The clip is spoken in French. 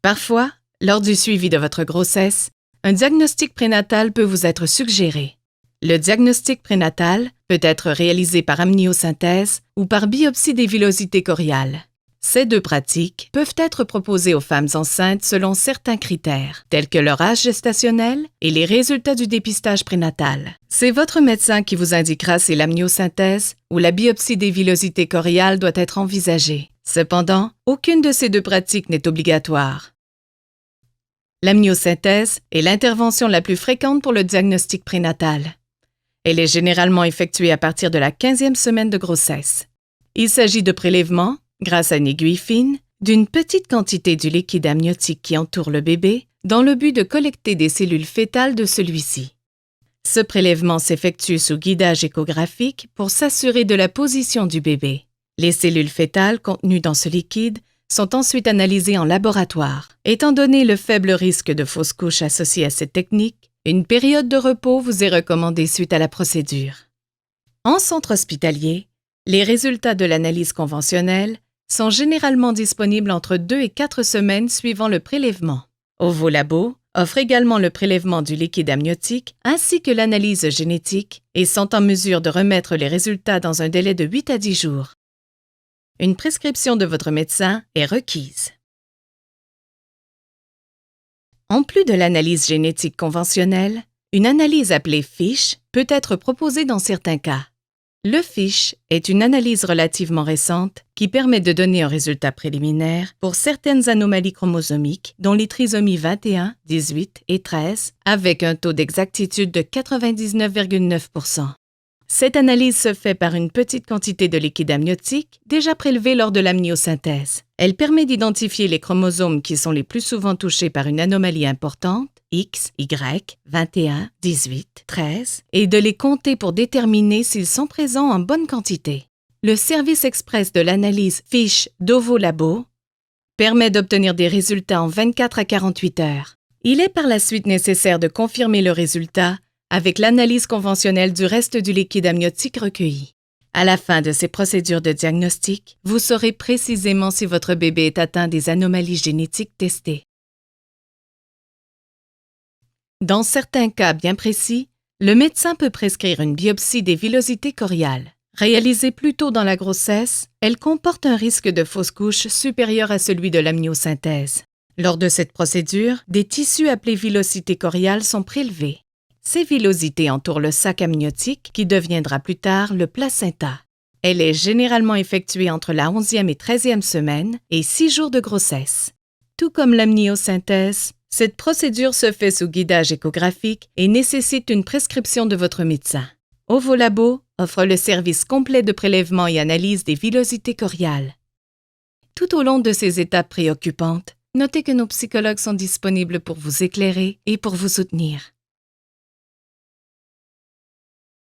Parfois, lors du suivi de votre grossesse, un diagnostic prénatal peut vous être suggéré. Le diagnostic prénatal peut être réalisé par amniosynthèse ou par biopsie des villosités choriales. Ces deux pratiques peuvent être proposées aux femmes enceintes selon certains critères, tels que leur âge gestationnel et les résultats du dépistage prénatal. C'est votre médecin qui vous indiquera si l'amniosynthèse ou la biopsie des villosités choriales doit être envisagée. Cependant, aucune de ces deux pratiques n'est obligatoire. L'amniosynthèse est l'intervention la plus fréquente pour le diagnostic prénatal. Elle est généralement effectuée à partir de la 15e semaine de grossesse. Il s'agit de prélèvements, grâce à une aiguille fine, d'une petite quantité du liquide amniotique qui entoure le bébé, dans le but de collecter des cellules fœtales de celui-ci. Ce prélèvement s'effectue sous guidage échographique pour s'assurer de la position du bébé. Les cellules fœtales contenues dans ce liquide sont ensuite analysées en laboratoire. Étant donné le faible risque de fausse couche associé à cette technique, une période de repos vous est recommandée suite à la procédure. En centre hospitalier, les résultats de l'analyse conventionnelle sont généralement disponibles entre 2 et 4 semaines suivant le prélèvement. Ovolabo offre également le prélèvement du liquide amniotique ainsi que l'analyse génétique et sont en mesure de remettre les résultats dans un délai de 8 à 10 jours. Une prescription de votre médecin est requise. En plus de l'analyse génétique conventionnelle, une analyse appelée FISH peut être proposée dans certains cas. Le FISH est une analyse relativement récente qui permet de donner un résultat préliminaire pour certaines anomalies chromosomiques, dont les trisomies 21, 18 et 13, avec un taux d'exactitude de 99,9%. Cette analyse se fait par une petite quantité de liquide amniotique déjà prélevé lors de l'amniosynthèse. Elle permet d'identifier les chromosomes qui sont les plus souvent touchés par une anomalie importante, X, Y, 21, 18, 13, et de les compter pour déterminer s'ils sont présents en bonne quantité. Le service express de l'analyse FISH d'Ovolabo permet d'obtenir des résultats en 24 à 48 heures. Il est par la suite nécessaire de confirmer le résultat avec l'analyse conventionnelle du reste du liquide amniotique recueilli. À la fin de ces procédures de diagnostic, vous saurez précisément si votre bébé est atteint des anomalies génétiques testées. Dans certains cas bien précis, le médecin peut prescrire une biopsie des villosités choriales. Réalisée plus tôt dans la grossesse, elle comporte un risque de fausse couche supérieur à celui de l'amniosynthèse. Lors de cette procédure, des tissus appelés villosités choriales sont prélevés. Ces villosités entourent le sac amniotique qui deviendra plus tard le placenta. Elle est généralement effectuée entre la 11e et 13e semaine et 6 jours de grossesse. Tout comme l'amniosynthèse, cette procédure se fait sous guidage échographique et nécessite une prescription de votre médecin. Ovolabo offre le service complet de prélèvement et analyse des villosités choriales. Tout au long de ces étapes préoccupantes, notez que nos psychologues sont disponibles pour vous éclairer et pour vous soutenir.